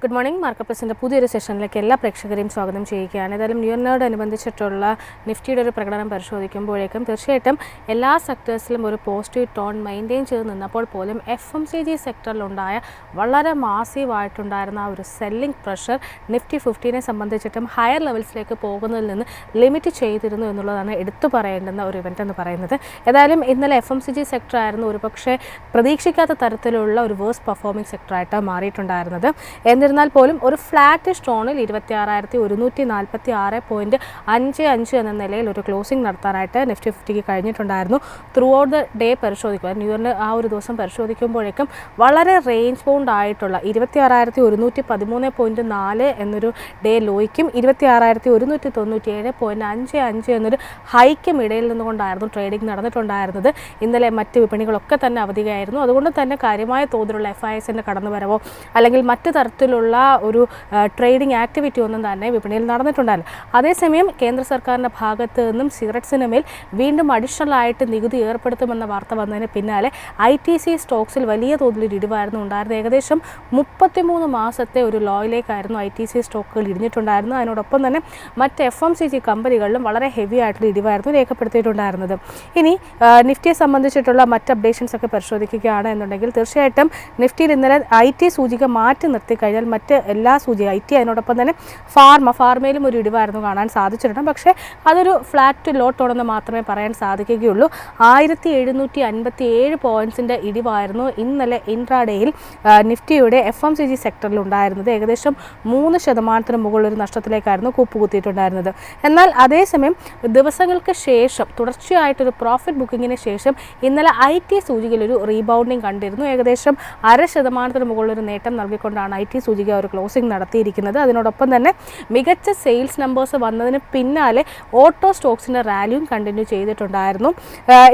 Good morning. Market പ്ലസിൻ്റെ പുതിയൊരു സെഷനിലേക്ക് എല്ലാ പ്രേക്ഷകരെയും സ്വാഗതം ചെയ്യുകയാണ്. ഏതായാലും ന്യൂ ഇയറിനോടനുബന്ധിച്ചിട്ടുള്ള നിഫ്റ്റിയുടെ ഒരു പ്രകടനം പരിശോധിക്കുമ്പോഴേക്കും തീർച്ചയായിട്ടും എല്ലാ സെക്ടേഴ്സിലും ഒരു പോസിറ്റീവ് ടോൺ മെയിൻറ്റെയിൻ ചെയ്ത് നിന്നപ്പോൾ പോലും FMCG സെക്ടറിലുണ്ടായ വളരെ മാസീവായിട്ടുണ്ടായിരുന്ന ആ ഒരു സെല്ലിംഗ് പ്രഷർ നിഫ്റ്റി 50നെ സംബന്ധിച്ചിട്ടും ഹയർ ലെവൽസിലേക്ക് പോകുന്നതിൽ നിന്ന് ലിമിറ്റ് ചെയ്തിരുന്നു എന്നുള്ളതാണ് എടുത്തു പറയേണ്ടുന്ന ഒരു ഇവൻ്റ് എന്ന് പറയുന്നത്. ഏതായാലും ഇന്നലെ FMCG സെക്ടർ ആയിരുന്നു ഒരുപക്ഷെ പ്രതീക്ഷിക്കാത്ത തരത്തിലുള്ള ഒരു വേഴ്സ് പെർഫോമിംഗ് സെക്ടറായിട്ട് മാറിയിട്ടുണ്ടായിരുന്നത്. എന്നിരുന്നാൽ പോലും ഒരു ഫ്ലാറ്റിഷ് ടോണിൽ 26,146.55 എന്ന നിലയിൽ ഒരു ക്ലോസിംഗ് നടത്താനായിട്ട് നിഫ്റ്റി 50ക്ക് കഴിഞ്ഞിട്ടുണ്ടായിരുന്നു. ത്രൂ ഔട്ട് ദ ഡേ പരിശോധിക്കുക, ന്യൂ ഇയറിന് ആ ഒരു ദിവസം പരിശോധിക്കുമ്പോഴേക്കും വളരെ റേഞ്ച് ബൗണ്ട് ആയിട്ടുള്ള 26,113.4 എന്നൊരു ഡേ ലോയ്ക്കും 26,197.55 എന്നൊരു ഹൈക്കും ഇടയിൽ നിന്നുകൊണ്ടായിരുന്നു ട്രേഡിംഗ് നടന്നിട്ടുണ്ടായിരുന്നത്. ഇന്നലെ മറ്റ് വിപണികളൊക്കെ തന്നെ അവധിയായിരുന്നു. അതുകൊണ്ട് തന്നെ കാര്യമായ തോതിലുള്ള FISൻ്റെ കടന്നുവരവോ അല്ലെങ്കിൽ മറ്റ് തരത്തിലുള്ള ഒരു ട്രേഡിംഗ് ആക്ടിവിറ്റി ഒന്നും തന്നെ വിപണിയിൽ നടന്നിട്ടുണ്ടായില്ല. അതേസമയം കേന്ദ്ര സർക്കാരിൻ്റെ ഭാഗത്ത് നിന്നും സിഗരറ്റ്സിന് മേൽ വീണ്ടും അഡീഷണലായിട്ട് നികുതി ഏർപ്പെടുത്തുമെന്ന വാർത്ത വന്നതിന് പിന്നാലെ ITC സ്റ്റോക്സിൽ വലിയ തോതിലൊരു ഇടിവായിരുന്നു ഉണ്ടായിരുന്നത്. ഏകദേശം 33 മാസത്തെ ഒരു ലോയിലേക്കായിരുന്നു ITC സ്റ്റോക്കുകൾ ഇടിഞ്ഞിട്ടുണ്ടായിരുന്നത്. അതിനോടൊപ്പം തന്നെ മറ്റ് FMCG കമ്പനികളിലും വളരെ ഹെവി ആയിട്ടുള്ള ഇടിവായിരുന്നു രേഖപ്പെടുത്തിയിട്ടുണ്ടായിരുന്നത്. ഇനി നിഫ്റ്റിയെ സംബന്ധിച്ചിട്ടുള്ള മറ്റ് അപ്ഡേഷൻസ് ഒക്കെ പരിശോധിക്കുകയാണ് എന്നുണ്ടെങ്കിൽ തീർച്ചയായിട്ടും നിഫ്റ്റിയിൽ ഇന്നലെ IT സൂചിക മാറ്റി നിർത്തി കഴിഞ്ഞാൽ മറ്റ് എല്ലാ സൂചിക IT അതിനോടൊപ്പം തന്നെ ഫാർമയിലും ഒരു ഇടിവായിരുന്നു കാണാൻ സാധിച്ചിട്ടുണ്ട്. പക്ഷേ അതൊരു ഫ്ലാറ്റ് ലോ ടോണെന്ന് മാത്രമേ പറയാൻ സാധിക്കുകയുള്ളൂ. 1757 പോയിൻറ്റ്സിൻ്റെ ഇടിവായിരുന്നു ഇന്നലെ ഇൻട്രാഡേയിൽ നിഫ്റ്റിയുടെ FMCG സെക്ടറിൽ ഉണ്ടായിരുന്നത്. ഏകദേശം 3% മുകളിലൊരു നഷ്ടത്തിലേക്കായിരുന്നു കൂപ്പുകുത്തിയിട്ടുണ്ടായിരുന്നത്. എന്നാൽ അതേസമയം ദിവസങ്ങൾക്ക് ശേഷം തുടർച്ചയായിട്ടൊരു പ്രോഫിറ്റ് ബുക്കിങ്ങിന് ശേഷം ഇന്നലെ IT സൂചികയിൽ ഒരു റീബൗണ്ടിങ് കണ്ടിരുന്നു. ഏകദേശം 0.5% മുകളിലൊരു നേട്ടം നൽകിക്കൊണ്ടാണ് IT സൂചിക ഒരു ക്ലോസിംഗ് നടത്തിയിരിക്കുന്നത്. അതിനോടൊപ്പം തന്നെ മികച്ച സെയിൽസ് നമ്പേഴ്സ് വന്നതിന് പിന്നാലെ ഓട്ടോ സ്റ്റോക്സിൻ്റെ റാലിയും കണ്ടിന്യൂ ചെയ്തിട്ടുണ്ടായിരുന്നു.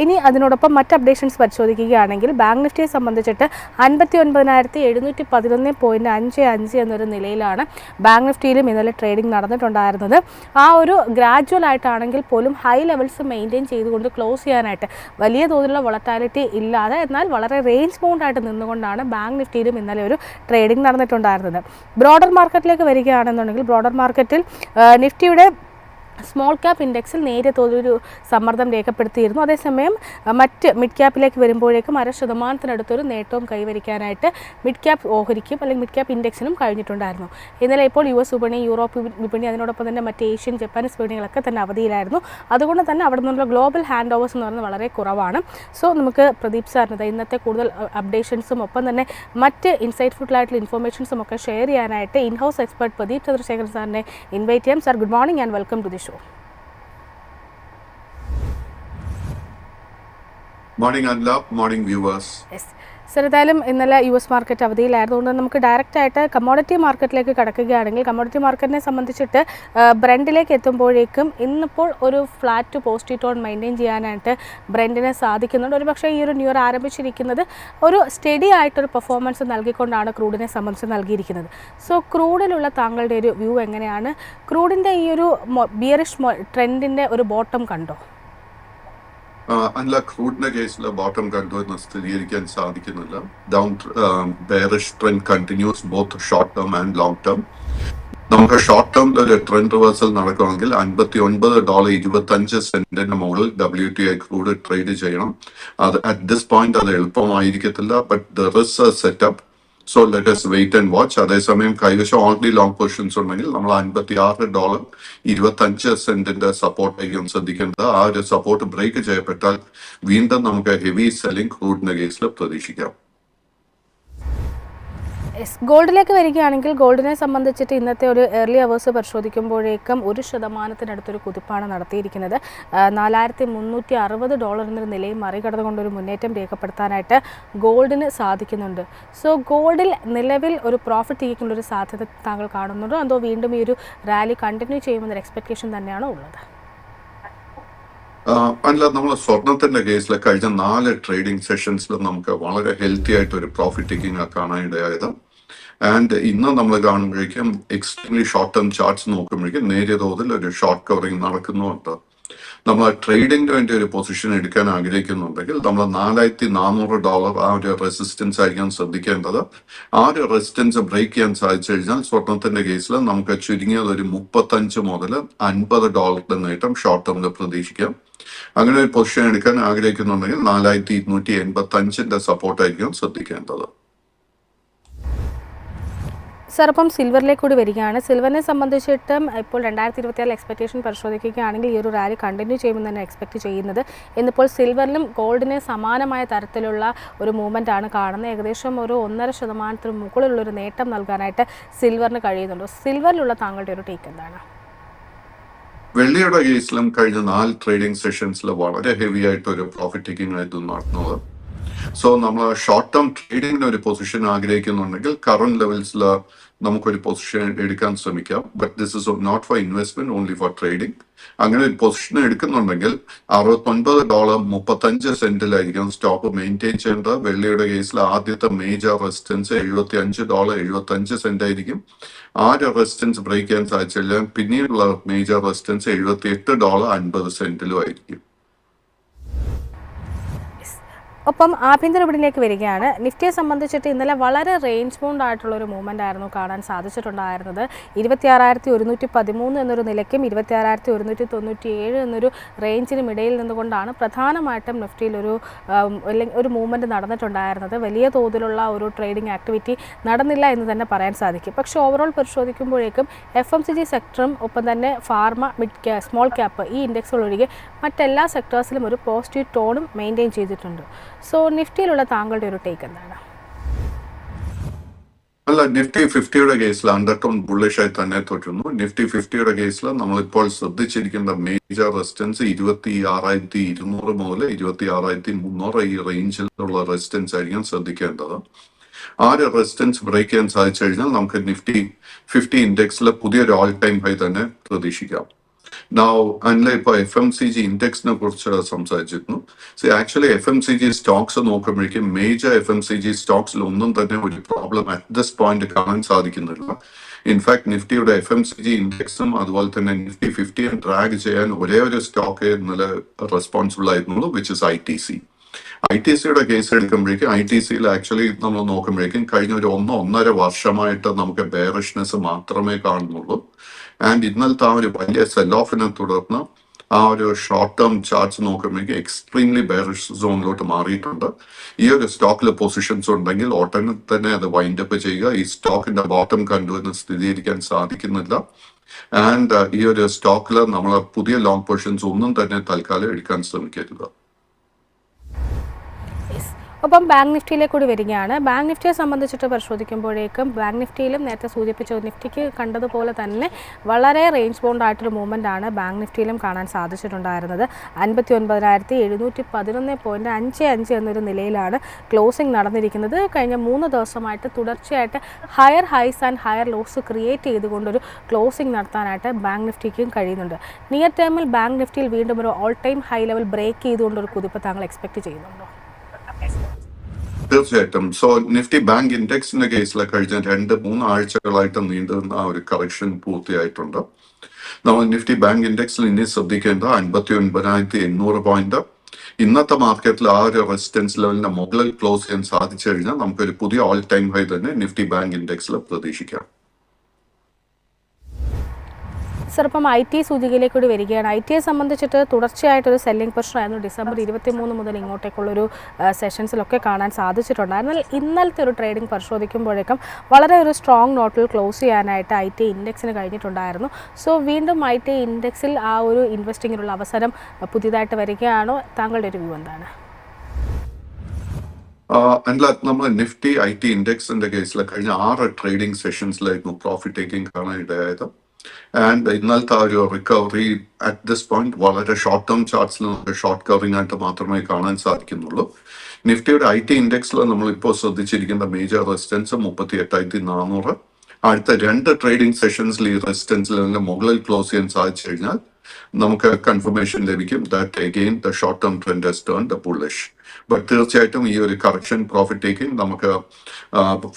ഇനി അതിനോടൊപ്പം മറ്റ് അപ്ഡേഷൻസ് പരിശോധിക്കുകയാണെങ്കിൽ ബാങ്ക് നിഫ്റ്റിയെ സംബന്ധിച്ചിട്ട് 59,711.55 എന്നൊരു നിലയിലാണ് ബാങ്ക് നിഫ്റ്റിയിലും ഇന്നലെ ട്രേഡിംഗ് നടന്നിട്ടുണ്ടായിരുന്നത്. ആ ഒരു ഗ്രാജുവൽ ആയിട്ടാണെങ്കിൽ പോലും ഹൈ ലെവൽസ് മെയിൻറ്റെയിൻ ചെയ്തുകൊണ്ട് ക്ലോസ് ചെയ്യാനായിട്ട് വലിയ തോതിലുള്ള വൊളറ്റാലിറ്റി ഇല്ലാതെ എന്നാൽ വളരെ റേഞ്ച് ബൗണ്ട് ആയിട്ട് നിന്നുകൊണ്ടാണ് ബാങ്ക് നിഫ്റ്റിയിലും ഇന്നലെ ഒരു ട്രേഡിംഗ് നടന്നിട്ടുണ്ടായിരുന്നത്. ബ്രോഡർ മാർക്കറ്റിലേക്ക് വരികയാണെന്നുണ്ടെങ്കിൽ ബ്രോഡർ മാർക്കറ്റിൽ നിഫ്റ്റിയുടെ സ്മോൾ ക്യാപ്പ് ഇൻഡെക്സിൽ നേരിയ തോതിലൊരു സമ്മർദ്ദം രേഖപ്പെടുത്തിയിരുന്നു. അതേസമയം മറ്റ് മിഡ് ക്യാപ്പിലേക്ക് വരുമ്പോഴേക്കും 0.5% നേട്ടവും കൈവരിക്കാനായിട്ട് മിഡ് ക്യാപ്പ് ഓഹരിക്കും അല്ലെങ്കിൽ മിഡ് ക്യാപ്പ് ഇൻഡെക്സിനും കഴിഞ്ഞിട്ടുണ്ടായിരുന്നു. ഇന്നലെ ഇപ്പോൾ US വിപണി, യൂറോപ്പ് വിപണി, അതിനോടൊപ്പം തന്നെ മറ്റ് ഏഷ്യൻ, ജപ്പാനീസ് വിപണികളൊക്കെ തന്നെ അവധിയിലായിരുന്നു. അതുകൊണ്ട് തന്നെ അവിടെ നിന്നുള്ള ഗ്ലോബൽ ഹാൻഡ് ഓവേഴ്സ് എന്ന് പറയുന്നത് വളരെ കുറവാണ്. സോ നമുക്ക് പ്രദീപ് സാറിന് ഇന്നത്തെ കൂടുതൽ അപ്ഡേഷൻസും ഒപ്പം തന്നെ മറ്റ് ഇൻസൈറ്റ്ഫുൾ ആയിട്ടുള്ള ഇൻഫോർമേഷൻസും ഒക്കെ ഷെയർ ചെയ്യാനായിട്ട് ഇൻഹൗസ് എക്സ്പെർട്ട് പ്രദീപ് ചന്ദ്രശേഖരൻ സാറിനെ ഇൻവൈറ്റ് ചെയ്യാം. Sir, good morning and welcome to the show. Morning Anla, morning viewers. Yes. Sir, ഏതായാലും ഇന്നലെ US മാർക്കറ്റ് അവധിയിലായിരുന്നു. അതുകൊണ്ട് നമുക്ക് ഡയറക്റ്റായിട്ട് കമ്മോഡിറ്റി മാർക്കറ്റിലേക്ക് കടക്കുകയാണെങ്കിൽ കമ്മോഡിറ്റി മാർക്കറ്റിനെ സംബന്ധിച്ചിട്ട് ബ്രെൻഡിലേക്ക് എത്തുമ്പോഴേക്കും ഇന്നിപ്പോൾ ഒരു ഫ്ലാറ്റ് പോസിറ്റീവ് ടോൺ മെയിൻറ്റെയിൻ ചെയ്യാനായിട്ട് ബ്രെൻഡിന് സാധിക്കുന്നുണ്ട്. ഒരു പക്ഷേ ഈ ഒരു ന്യൂ ഇയർ ആരംഭിച്ചിരിക്കുന്നത് ഒരു സ്റ്റഡി ആയിട്ടൊരു പെർഫോമൻസ് നൽകിക്കൊണ്ടാണ് ക്രൂഡിനെ സംബന്ധിച്ച് നൽകിയിരിക്കുന്നത്. സോ ക്രൂഡിലുള്ള താങ്കളുടെ ഒരു വ്യൂ എങ്ങനെയാണ്? ക്രൂഡിൻ്റെ ഈ ഒരു ബിയറിഷ് ട്രെൻഡിൻ്റെ ഒരു ബോട്ടം കണ്ടോ? അല്ല, ക്രൂഡിന്റെ കേസിൽ ബോട്ടം കണ്ടു എന്ന് സ്ഥിരീകരിക്കാൻ സാധിക്കുന്നില്ല. Down bearish trend continuous both short term and long term. നമുക്ക് ഷോർട്ട് ടേമിൽ ഒരു ട്രെൻഡ് റിവേഴ്സൽ നടക്കുകയാണെങ്കിൽ $59.25 മുകളിൽ WTI ക്രൂഡ് ട്രേഡ് ചെയ്യണം. അത് അറ്റ് ദിസ് പോയിന്റ് അത് എളുപ്പമായിരിക്കത്തില്ല. But there is a setup. So let us wait and watch. അതേസമയം കൈവശം ഓൾറെഡി ലോങ് പൊസിഷൻസ് ഉണ്ടെങ്കിൽ നമ്മൾ $56.25 സപ്പോർട്ടായിരിക്കും ശ്രദ്ധിക്കേണ്ടത്. ആ ഒരു സപ്പോർട്ട് ബ്രേക്ക് ചെയ്യപ്പെട്ടാൽ വീണ്ടും നമുക്ക് ഹെവി സെല്ലിംഗ് ക്രൂഡിന്റെ കേസിൽ പ്രതീക്ഷിക്കാം. ഗോൾഡിലേക്ക് വരികയാണെങ്കിൽ ഗോൾഡിനെ സംബന്ധിച്ചിട്ട് ഇന്നത്തെ ഒരു ഏർലി അവേഴ്സ് പരിശോധിക്കുമ്പോഴേക്കും 1% കുതിപ്പാണ് നടത്തിയിരിക്കുന്നത്. $4,360 എന്നൊരു നിലയും മറികടന്നുകൊണ്ടൊരു മുന്നേറ്റം രേഖപ്പെടുത്താനായിട്ട് ഗോൾഡിന് സാധിക്കുന്നുണ്ട്. സോ ഗോൾഡിൽ നിലവിൽ ഒരു പ്രോഫിറ്റ് ടേക്കിങ്ങിലൊരു സാധ്യത താങ്കൾ കാണുന്നുണ്ടോ? അതോ വീണ്ടും ഈ ഒരു റാലി കണ്ടിന്യൂ ചെയ്യുമെന്നൊരു എക്സ്പെക്ടേഷൻ തന്നെയാണോ ഉള്ളത്? അല്ല, നമ്മൾ സ്വർണത്തിന്റെ കേസിൽ കഴിഞ്ഞ 4 ട്രേഡിംഗ് സെഷൻസിലും നമുക്ക് വളരെ ഹെൽത്തി ആയിട്ട് ഒരു പ്രോഫിറ്റ് ടേക്കിംഗ് കാണാനിടയായത്. ആൻഡ് ഇന്ന് നമ്മൾ കാണുമ്പോഴേക്കും എക്സ്ട്രീംലി ഷോർട്ട് ടേം ചാർട്ട്സ് നോക്കുമ്പോഴേക്കും നേരിയ തോതിൽ ഒരു ഷോർട്ട് കവറിങ് നടക്കുന്നുണ്ട്. നമ്മൾ ട്രേഡിംഗിന് വേണ്ടി ഒരു പൊസിഷൻ എടുക്കാൻ ആഗ്രഹിക്കുന്നുണ്ടെങ്കിൽ നമ്മൾ $4,400 ആ ഒരു റെസിസ്റ്റൻസ് ആയിരിക്കും ശ്രദ്ധിക്കേണ്ടത്. ആ ഒരു റെസിസ്റ്റൻസ് ബ്രേക്ക് ചെയ്യാൻ സാധിച്ചു കഴിഞ്ഞാൽ സ്വർണത്തിന്റെ കേസിൽ നമുക്ക് ചുരുങ്ങിയത് ഒരു $35 മുതൽ $50 നേട്ടം ഷോർട്ട് ടേമിൽ പ്രതീക്ഷിക്കാം. അങ്ങനെ ഒരു പൊസിഷൻ എടുക്കാൻ ആഗ്രഹിക്കുന്നുണ്ടെങ്കിൽ 4,285 സപ്പോർട്ടായിരിക്കും ശ്രദ്ധിക്കേണ്ടത്. സർ, അപ്പം സിൽവറിലേക്ക് കൂടി വരികയാണ്. സിൽവറിനെ സംബന്ധിച്ചിട്ടും ഇപ്പോൾ 2026 എക്സ്പെക്റ്റേഷൻ പരിശോധിക്കുകയാണെങ്കിൽ ഈ ഒരു റാലി കണ്ടിന്യൂ ചെയ്യുമെന്ന് തന്നെ എക്സ്പെക്ട് ചെയ്യുന്നത്. ഇന്നിപ്പോൾ സിൽവറിലും ഗോൾഡിന് സമാനമായ തരത്തിലുള്ള ഒരു മൂവ്മെൻ്റ് ആണ് കാണുന്നത്. ഏകദേശം ഒരു 1.5% മുകളിലുള്ളൊരു നേട്ടം നൽകാനായിട്ട് സിൽവറിന് കഴിയുന്നുണ്ട്. സിൽവറിലുള്ള താങ്കളുടെ ഒരു ടേക്ക് എന്താണ്? വെള്ളിയുടെ കേസിലും കഴിഞ്ഞ 4 ട്രേഡിംഗ് സെഷൻസിൽ വളരെ ഹെവി ആയിട്ട് ഒരു പ്രോഫിറ്റ് ടേക്കിംഗ് ആയിരുന്നു നടന്നത്. സോ നമ്മൾ ഷോർട്ട് ടേം ട്രേഡിംഗിന് ഒരു പൊസിഷൻ ആഗ്രഹിക്കുന്നുണ്ടെങ്കിൽ കറന്റ് ലെവൽസിൽ നമുക്കൊരു പൊസിഷൻ എടുക്കാൻ ശ്രമിക്കാം. But this is not for investment, only for trading. അങ്ങനെ ഒരു പൊസിഷൻ എടുക്കുന്നുണ്ടെങ്കിൽ $69.35 സ്റ്റോപ്പ് മെയിൻറ്റെയിൻ ചെയ്യേണ്ടത്. വെള്ളിയുടെ കേസിൽ ആദ്യത്തെ മേജർ റെസിസ്റ്റൻസ് $75.75 ആയിരിക്കും. ആ ഒരു റെസിസ്റ്റൻസ് ബ്രേക്ക് ചെയ്യാൻ സാധിച്ചില്ല. പിന്നീടുള്ള മേജർ റെസിസ്റ്റൻസ് $78.50 ആയിരിക്കും. ഒപ്പം ആഭ്യന്തര വിപണിയിലേക്ക് വരികയാണ്. നിഫ്റ്റിയെ സംബന്ധിച്ചിട്ട് ഇന്നലെ വളരെ റേഞ്ച് ബൗണ്ട് ആയിട്ടുള്ളൊരു മൂവ്മെൻ്റ് ആയിരുന്നു കാണാൻ സാധിച്ചിട്ടുണ്ടായിരുന്നത്. 26,113 എന്നൊരു നിലയ്ക്കും 26,197 എന്നൊരു റേഞ്ചിനും ഇടയിൽ നിന്നുകൊണ്ടാണ് പ്രധാനമായിട്ടും നിഫ്റ്റിയിൽ ഒരു മൂവ്മെൻറ്റ് നടന്നിട്ടുണ്ടായിരുന്നത്. വലിയ തോതിലുള്ള ഒരു ട്രേഡിംഗ് ആക്ടിവിറ്റി നടന്നില്ല എന്ന് തന്നെ പറയാൻ സാധിക്കും. പക്ഷേ ഓവറോൾ പരിശോധിക്കുമ്പോഴേക്കും FMCG സെക്ടറും ഒപ്പം തന്നെ ഫാർമ, സ്മോൾ ക്യാപ്പ് ഈ ഇൻഡെക്സുകൾ ഒഴികെ മറ്റെല്ലാ സെക്ടേഴ്സിലും ഒരു പോസിറ്റീവ് ടോണും മെയിൻറ്റെയിൻ ചെയ്തിട്ടുണ്ട്. സോ നിഫ്റ്റിയിലുള്ള താങ്കളുടെ ഒരു ടേക്ക് എന്താണ്? അല്ല, നിഫ്റ്റി 50യുടെ കേസിൽ അണ്ടർടോൺ ബുള്ളിഷ് ആയി തന്നെ തുടരുന്നു. നിഫ്റ്റി 50യുടെ കേസിൽ നമ്മളിപ്പോൾ ശ്രദ്ധിച്ചിരിക്കേണ്ട മേജർ റെസിസ്റ്റൻസ് 26,200 മുതൽ 26,300 ഈ റേഞ്ചിലുള്ള റെസിസ്റ്റൻസ് ആയിരിക്കും ശ്രദ്ധിക്കേണ്ടത്. ആ ഒരു റെസിസ്റ്റൻസ് ബ്രേക്ക് ചെയ്യാൻ സാധിച്ചു കഴിഞ്ഞാൽ നമുക്ക് നിഫ്റ്റി 50 ഇൻഡെക്സിൽ പുതിയൊരു ഓൾ ടൈം ഹൈ തന്നെ പ്രതീക്ഷിക്കാം. അല്ല, ഇപ്പൊ FMCG ഇൻഡെക്സിനെ കുറിച്ച് സംസാരിച്ചിരുന്നു. ആക്ച്വലി FMCG സ്റ്റോക്സ് നോക്കുമ്പോഴേക്കും മേജർ FMCG സ്റ്റോക്സിൽ ഒന്നും തന്നെ ഒരു പ്രോബ്ലം അറ്റ് ദിസ് പോയിന്റ് കാണാൻ സാധിക്കുന്നില്ല. ഇൻഫാക്ട് നിഫ്റ്റിയുടെ FMCG ഇൻഡെക്സും അതുപോലെ തന്നെ നിഫ്റ്റി 50 ഡ്രാഗ് ചെയ്യാൻ ഒരേ ഒരു സ്റ്റോക്ക് ഇന്നലെ റെസ്പോൺസിബിൾ ആയിരുന്നുള്ളൂ, വിച്ച് ഇസ് ITC. ITCയുടെ കേസ് എടുക്കുമ്പോഴേക്കും ITCയിൽ ആക്ച്വലി നമ്മൾ നോക്കുമ്പോഴേക്കും കഴിഞ്ഞ ഒരു 1.5 വർഷമായിട്ട് നമുക്ക് ബെയറിഷ്നെസ് മാത്രമേ കാണുന്നുള്ളൂ. ആൻഡ് ഇന്നലത്തെ ആ ഒരു വലിയ സെൽ ഓഫിനെ തുടർന്ന് ആ ഒരു ഷോർട്ട് ടേം ചാർട്ട്സ് നോക്കുമ്പോഴേക്കും എക്സ്ട്രീംലി ബെയറിഷ് സോണിലോട്ട് മാറിയിട്ടുണ്ട്. ഈ ഒരു സ്റ്റോക്കിൽ പൊസിഷൻസ് ഉണ്ടെങ്കിൽ ഉടനെ തന്നെ അത് വൈൻഡ് അപ്പ് ചെയ്യുക. ഈ സ്റ്റോക്കിന്റെ ബോട്ടം കണ്ടുവന്ന് സ്ഥിരീകരിക്കാൻ സാധിക്കുന്നില്ല. ആൻഡ് ഈ ഒരു സ്റ്റോക്കിൽ നമ്മൾ പുതിയ ലോങ് പൊസിഷൻസ് ഒന്നും തന്നെ തൽക്കാലം എടുക്കാൻ ശ്രമിക്കരുത്. ഒപ്പം ബാങ്ക് നിഫ്റ്റിയിലേക്ക് കൂടി വരികയാണ്. ബാങ്ക് നിഫ്റ്റിയെ സംബന്ധിച്ചിട്ട് പരിശോധിക്കുമ്പോഴേക്കും ബാങ്ക് നിഫ്റ്റിയിലും നേരത്തെ സൂചിപ്പിച്ച നിഫ്റ്റിക്ക് കണ്ടതുപോലെ തന്നെ വളരെ റേഞ്ച് ബൗണ്ട് ആയിട്ടൊരു മൂവ്മെൻ്റ് ആണ് ബാങ്ക് നിഫ്റ്റിയിലും കാണാൻ സാധിച്ചിട്ടുണ്ടായിരുന്നത്. 59,711.55 എന്നൊരു നിലയിലാണ് ക്ലോസിംഗ് നടന്നിരിക്കുന്നത്. കഴിഞ്ഞ 3 ദിവസമായിട്ട് തുടർച്ചയായിട്ട് higher highs and higher lows create ചെയ്തുകൊണ്ടൊരു ക്ലോസിംഗ് നടത്താനായിട്ട് ബാങ്ക് നിഫ്റ്റിക്കും കഴിയുന്നുണ്ട്. നിയർ ടേമിൽ ബാങ്ക് നിഫ്റ്റിയിൽ വീണ്ടും ഒരു all time high level break ചെയ്തുകൊണ്ടൊരു കുതിപ്പ് താങ്കൾ എക്സ്പെക്ട് ചെയ്യുന്നുണ്ടോ? തീർച്ചയായിട്ടും. നിഫ്റ്റി ബാങ്ക് ഇൻഡെക്സിന്റെ കേസിൽ കഴിഞ്ഞ 2-3 ആഴ്ചകളായിട്ട് നീണ്ടുനിന്ന ഒരു കറക്ഷൻ പൂർത്തിയായിട്ടുണ്ട്. നമ്മൾ നിഫ്റ്റി ബാങ്ക് ഇൻഡെക്സിൽ ഇനി ശ്രദ്ധിക്കേണ്ട 59,800 പോയിന്റ്. ഇന്നത്തെ മാർക്കറ്റിൽ ആ ഒരു റെസിസ്റ്റൻസ് ലെവലിന്റെ മുകളിൽ ക്ലോസ് ചെയ്യാൻ സാധിച്ചു കഴിഞ്ഞാൽ നമുക്കൊരു പുതിയ ഓൾ ടൈം ഹൈ തന്നെ നിഫ്റ്റി ബാങ്ക് ഇൻഡെക്സിൽ പ്രതീക്ഷിക്കാം. സർ, ഇപ്പം IT സൂചികയിലേക്ക് കൂടി വരികയാണ്. ITയെ സംബന്ധിച്ചിട്ട് തുടർച്ചയായിട്ടൊരു സെല്ലിംഗ് പ്രഷറായിരുന്നു December 23 മുതൽ ഇങ്ങോട്ടേക്കുള്ളൊരു സെഷൻസിലൊക്കെ കാണാൻ സാധിച്ചിട്ടുണ്ടായിരുന്നു. എന്നാൽ ഇന്നലത്തെ ഒരു ട്രേഡിംഗ് പരിശോധിക്കുമ്പോഴേക്കും വളരെ ഒരു സ്ട്രോങ് നോട്ടിൽ ക്ലോസ് ചെയ്യാനായിട്ട് IT ഇൻഡെക്സിന് കഴിഞ്ഞിട്ടുണ്ടായിരുന്നു. സോ വീണ്ടും IT ഇൻഡെക്സിൽ ആ ഒരു ഇൻവെസ്റ്റിങ്ങിനുള്ള അവസരം പുതിയതായിട്ട് വരികയാണോ? താങ്കളുടെ ഒരു വ്യൂ എന്താണ്? നമ്മൾ നിഫ്റ്റി IT ഇൻഡെക്സിന്റെ കേസിൽ കഴിഞ്ഞ 6 ട്രേഡിംഗ് സെഷൻസിലായിരുന്നു പ്രോഫിറ്റ് ടേക്കിംഗ് കാണാൻ ഇടയായത്. ആൻഡ് ഇന്നലത്തെ ആ ഒരു റിക്കവറി അറ്റ് ദിസ് പോയിന്റ് വളരെ ഷോർട്ട് ടേം ചാർട്ട്സിൽ നമുക്ക് ഷോർട്ട് കവറിംഗ് ആയിട്ട് മാത്രമേ കാണാൻ സാധിക്കുന്നുള്ളൂ. നിഫ്റ്റിയുടെ IT ഇൻഡെക്സിൽ നമ്മൾ ഇപ്പോൾ ശ്രദ്ധിച്ചിരിക്കുന്ന മേജർ റെസിസ്റ്റൻസ് 38,400. അടുത്ത 2 ട്രേഡിംഗ് സെഷൻസിൽ ഈ റെസിസ്റ്റൻസ് ലെവലിന്റെ മുകളിൽ ക്ലോസ് ചെയ്യാൻ സാധിച്ചു കഴിഞ്ഞാൽ നമുക്ക് കൺഫർമേഷൻ ലഭിക്കും that again the short term trend has turned bullish. But തീർച്ചയായിട്ടും ഈ ഒരു കറക്ഷൻ പ്രോഫിറ്റ് ടേക്കിംഗ് നമുക്ക്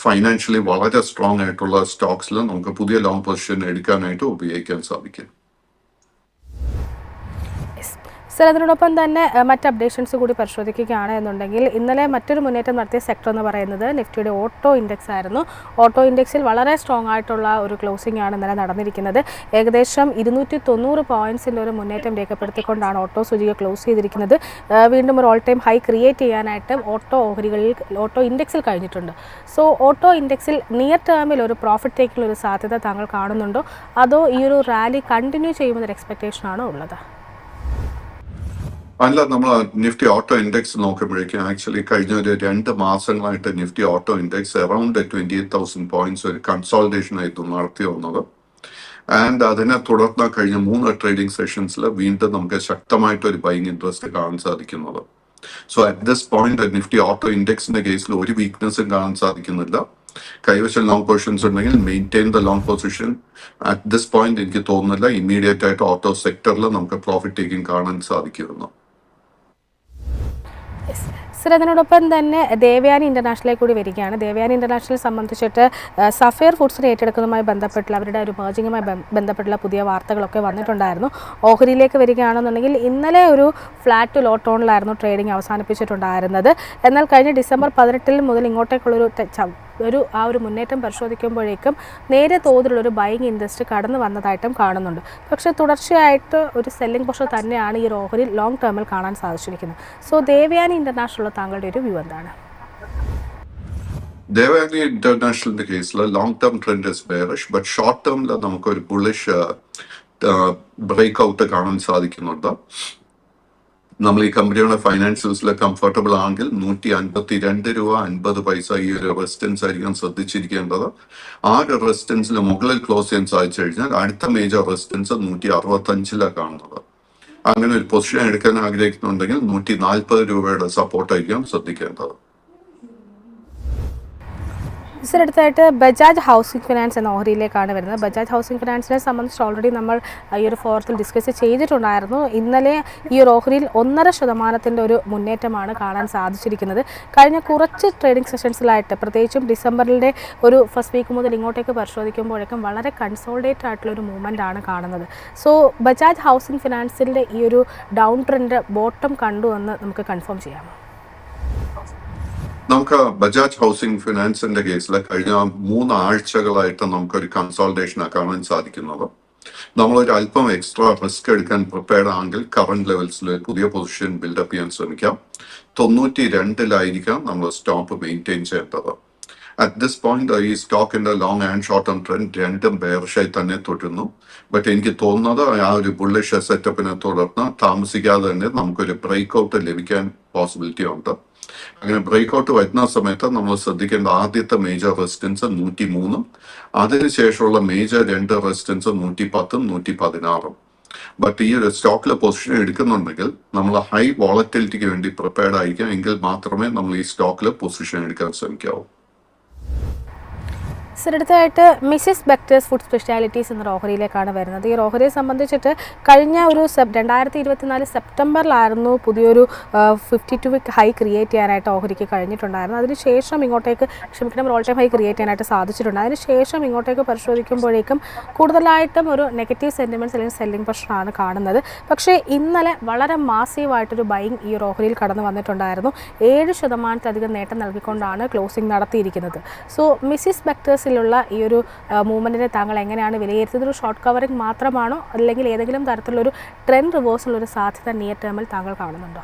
ഫൈനാൻഷ്യലി വളരെ സ്ട്രോങ് ആയിട്ടുള്ള സ്റ്റോക്സിൽ നമുക്ക് പുതിയ ലോങ് പൊസിഷൻ എടുക്കാനായിട്ട് ഉപയോഗിക്കാൻ സാധിക്കും. സർ, അതിനോടൊപ്പം തന്നെ മറ്റ് അപ്ഡേഷൻസ് കൂടി പരിശോധിക്കുകയാണ് എന്നുണ്ടെങ്കിൽ ഇന്നലെ മറ്റൊരു മുന്നേറ്റം നടത്തിയ സെക്ടർ എന്ന് പറയുന്നത് നിഫ്റ്റിയുടെ ഓട്ടോ ഇൻഡെക്സ് ആയിരുന്നു. ഓട്ടോ ഇൻഡെക്സിൽ വളരെ സ്ട്രോങ് ആയിട്ടുള്ള ഒരു ക്ലോസിംഗ് ആണ് ഇന്നലെ നടന്നിരിക്കുന്നത്. ഏകദേശം 290 പോയിന്റ്സിൻ്റെ ഒരു മുന്നേറ്റം രേഖപ്പെടുത്തിക്കൊണ്ടാണ് ഓട്ടോ സൂചിക ക്ലോസ് ചെയ്തിരിക്കുന്നത്. വീണ്ടും ഒരു ഓൾ ടൈം ഹൈ ക്രിയേറ്റ് ചെയ്യാനായിട്ട് ഓട്ടോ ഇൻഡെക്സിൽ കഴിഞ്ഞിട്ടുണ്ട്. സോ ഓട്ടോ ഇൻഡെക്സിൽ നിയർ ടേമിൽ ഒരു പ്രോഫിറ്റ് ടേക്കിംഗ് ഒരു സാധ്യത താങ്കൾ കാണുന്നുണ്ടോ, അതോ ഈ ഒരു റാലി കണ്ടിന്യൂ ചെയ്യുമെന്നൊരു എക്സ്പെക്ടേഷൻ ആണോ ഉള്ളത്? അല്ല, നമ്മൾ നിഫ്റ്റി ഓട്ടോ ഇൻഡെക്സ് നോക്കുമ്പോഴേക്കും ആക്ച്വലി കഴിഞ്ഞ ഒരു 2 മാസങ്ങളായിട്ട് Nifty auto index around 28,000 points ഒരു കൺസോൾട്ടേഷൻ ആയിരുന്നു നടത്തി വന്നത്. ആൻഡ് അതിനെ തുടർന്ന് കഴിഞ്ഞ 3 ട്രേഡിംഗ് സെഷൻസിൽ വീണ്ടും നമുക്ക് ശക്തമായിട്ട് ഒരു ബൈങ് ഇൻട്രസ്റ്റ് കാണാൻ സാധിക്കുന്നത്. So at this point Nifty auto ഇൻഡെക്സിന്റെ കേസിൽ ഒരു വീക്ക്നെസ്സും കാണാൻ സാധിക്കുന്നില്ല. കൈവശം ലോങ് പൊസിഷൻസ് ഉണ്ടെങ്കിൽ maintain the long position. At this point എനിക്ക് തോന്നുന്നില്ല ഇമ്മീഡിയറ്റ് ആയിട്ട് ഓട്ടോ സെക്ടറിൽ നമുക്ക് പ്രോഫിറ്റ് ടേക്കിംഗ് കാണാൻ സാധിക്കുമെന്ന്. സർ, അതിനോടൊപ്പം തന്നെ ദേവയാനി ഇന്റർനാഷണലിലേക്ക് കൂടി വരികയാണ്. ദേവയാനി ഇന്റർനാഷണൽ സംബന്ധിച്ചിട്ട് സഫയർ ഫുഡ്സിനെ ഏറ്റെടുക്കുന്നതുമായി ബന്ധപ്പെട്ടുള്ള അവരുടെ ഒരു മേർജിങ്ങുമായി ബന്ധപ്പെട്ടുള്ള പുതിയ വാർത്തകളൊക്കെ വന്നിട്ടുണ്ടായിരുന്നു. ഓഹരിയിലേക്ക് വരികയാണെന്നുണ്ടെങ്കിൽ ഇന്നലെ ഒരു ഫ്ലാറ്റ് ടു ലോ ടോണിലായിരുന്നു ട്രേഡിംഗ് അവസാനിപ്പിച്ചിട്ടുണ്ടായിരുന്നത്. എന്നാൽ കഴിഞ്ഞ ഡിസംബർ 18 മുതൽ ഇങ്ങോട്ടേക്കുള്ളൊരു ആ ഒരു മുന്നേറ്റം പരിശോധിക്കുമ്പോഴേക്കും നേരെ തോതിലുള്ളൊരു ബൈങ് ഇൻട്രസ്റ്റ് കടന്നു വന്നതായിട്ടും കാണുന്നുണ്ട്. പക്ഷേ തുടർച്ചയായിട്ട് ഒരു സെല്ലിംഗ് പ്രഷർ തന്നെയാണ് ഈ ഓഹരി ലോങ് ടേമിൽ കാണാൻ സാധിച്ചിരിക്കുന്നത്. സോ ദേവയാനി ഇന്റർനാഷണൽ താങ്കളുടെ ഒരു വ്യൂ എന്താണ്? ദേവയാനി ഇന്റർനാഷണലിന്റെ കേസിൽ long term trend is bearish, but short ടേമിൽ നമുക്കൊരു ബുള്ളിഷ് ബ്രേക്ക് ഔട്ട് കാണാൻ സാധിക്കുന്നുണ്ട്. നമ്മൾ ഈ കമ്പനിയുടെ ഫൈനാൻഷ്യൽസിൽ കംഫർട്ടബിൾ ആണെങ്കിൽ 152 രൂപ 50 പൈസ ഈ ഒരു റെസിസ്റ്റൻസ് ആയിരിക്കും ശ്രദ്ധിച്ചിരിക്കേണ്ടത്. ആ ഒരു റെസിസ്റ്റൻസിന് മുകളിൽ ക്ലോസ് ചെയ്യാൻ സാധിച്ചു കഴിഞ്ഞാൽ അടുത്ത മേജർ റെസിസ്റ്റൻസ് 165 കാണുന്നത്. അങ്ങനെ ഒരു പൊസിഷൻ എടുക്കാൻ ആഗ്രഹിക്കുന്നുണ്ടെങ്കിൽ 140 രൂപയുടെ സപ്പോർട്ടായിരിക്കും ശ്രദ്ധിക്കേണ്ടത്. സർ, അടുത്തായിട്ട് ബജാജ് ഹൗസിംഗ് ഫിനാൻസ് എന്ന ഓഹരിയിലേക്കാണ് വരുന്നത്. ബജാജ് ഹൗസിംഗ് ഫിനാൻസിനെ സംബന്ധിച്ച് ഓൾറെഡി നമ്മൾ ഈ ഒരു ഫോറത്തിൽ ഡിസ്കസ് ചെയ്തിട്ടുണ്ടായിരുന്നു. ഇന്നലെ ഈ ഒരു ഓഹരിയിൽ 1.5% ഒരു മുന്നേറ്റമാണ് കാണാൻ സാധിച്ചിരിക്കുന്നത്. കഴിഞ്ഞ കുറച്ച് ട്രേഡിംഗ് സെഷൻസിലായിട്ട് പ്രത്യേകിച്ചും ഡിസംബറിലെ ഒരു ഫസ്റ്റ് വീക്ക് മുതൽ ഇങ്ങോട്ടേക്ക് പരിശോധിക്കുമ്പോഴേക്കും വളരെ കൺസോൾഡേറ്റ് ആയിട്ടുള്ള ഒരു മൂവ്മെൻ്റ് ആണ് കാണുന്നത്. സോ ബജാജ് ഹൗസിംഗ് ഫിനാൻസിൻ്റെ ഈ ഒരു ഡൗൺ ട്രെൻഡ് ബോട്ടം കണ്ടു എന്ന് നമുക്ക് കൺഫേം ചെയ്യാം. നമുക്ക് ബജാജ് ഹൗസിംഗ് ഫിനാൻസിന്റെ കേസിൽ കഴിഞ്ഞ 3 ആഴ്ചകളായിട്ട് നമുക്കൊരു കൺസോൾട്ടേഷൻ കാണാൻ സാധിക്കുന്നത്. നമ്മളൊരു അല്പം എക്സ്ട്രാ റിസ്ക് എടുക്കാൻ പ്രിപ്പയർഡ് ആണെങ്കിൽ കറന്റ് ലെവൽസിൽ പുതിയ പൊസിഷൻ ബിൽഡപ്പ് ചെയ്യാൻ ശ്രമിക്കാം. 92 നമ്മൾ സ്റ്റോപ്പ് മെയിൻറ്റെയിൻ ചെയ്യേണ്ടത്. അറ്റ് ദിസ് പോയിന്റ് ഈ സ്റ്റോക്കിന്റെ long and short term trend രണ്ടും ബെയറിഷായി തന്നെ തുടരുന്നു. ബട്ട് എനിക്ക് തോന്നുന്നത് ആ ഒരു ബുള്ളിഷ് സെറ്റപ്പിനെ തുടർന്ന് താമസിക്കാതെ തന്നെ നമുക്കൊരു ബ്രേക്ക് ഔട്ട് ലഭിക്കാൻ പോസിബിലിറ്റി ഉണ്ട്. അങ്ങനെ ബ്രേക്ക് ഔട്ട് വരുന്ന സമയത്ത് നമ്മൾ ശ്രദ്ധിക്കേണ്ട ആദ്യത്തെ മേജർ റെസിസ്റ്റൻസ് 103, അതിനുശേഷമുള്ള മേജർ 2 റെസിസ്റ്റൻസ് 110, 116. ബട്ട് ഈ ഒരു സ്റ്റോക്കിലെ പൊസിഷൻ എടുക്കുന്നുണ്ടെങ്കിൽ നമ്മൾ ഹൈ വോളറ്റിലിറ്റിക്ക് വേണ്ടി പ്രിപ്പയർഡ് ആയിരിക്കാം. എങ്കിൽ മാത്രമേ നമ്മൾ ഈ സ്റ്റോക്കിലെ പൊസിഷൻ എടുക്കാൻ ശ്രമിക്കാവൂ. സർ, അടുത്തായിട്ട് മിസ്സിസ് ബെക്ടേഴ്സ് ഫുഡ് സ്പെഷ്യാലിറ്റീസ് എന്ന ഓഹരിയിലേക്കാണ് വരുന്നത്. ഈ ഓഹരിയെ സംബന്ധിച്ചിട്ട് കഴിഞ്ഞ ഒരു 2024 സെപ്റ്റംബറിലായിരുന്നു പുതിയൊരു 52 വീക്ക് ഹൈ ക്രിയേറ്റ് ചെയ്യാനായിട്ട് ഓഹരിക്ക് കഴിഞ്ഞിട്ടുണ്ടായിരുന്നു. അതിനുശേഷം ഇങ്ങോട്ടേക്ക് ഓൾ ടൈം ഹൈ ക്രിയേറ്റ് ചെയ്യാനായിട്ട് സാധിച്ചിട്ടുണ്ട്. അതിനുശേഷം ഇങ്ങോട്ടേക്ക് പരിശോധിക്കുമ്പോഴേക്കും കൂടുതലായിട്ടും ഒരു നെഗറ്റീവ് സെൻറ്റിമെൻറ്റ്സ് അല്ലെങ്കിൽ സെല്ലിംഗ് പ്രഷറാണ് കാണുന്നത്. പക്ഷേ ഇന്നലെ വളരെ മാസീവായിട്ടൊരു ബൈങ് ഈ ഒരു ഓഹരിയിൽ കടന്നു വന്നിട്ടുണ്ടായിരുന്നു. 7% നേട്ടം നൽകിക്കൊണ്ടാണ് ക്ലോസിംഗ് നടത്തിയിരിക്കുന്നത്. സോ മിസ്സിസ് ബെക്ടേഴ്സ് ഈ ഒരു മൂവ്മെന്റിനെ താങ്കൾ എങ്ങനെയാണ് വിലയിരുത്തുന്നത്? ഒരു ഷോർട്ട് കവറിംഗ് മാത്രമാണോ, അല്ലെങ്കിൽ ഏതെങ്കിലും തരത്തിലൊരു ട്രെൻഡ് റിവേഴ്സൽ ഒരു സാധ്യത നിയർ ടേമിൽ താങ്കൾ കാണുന്നുണ്ടോ?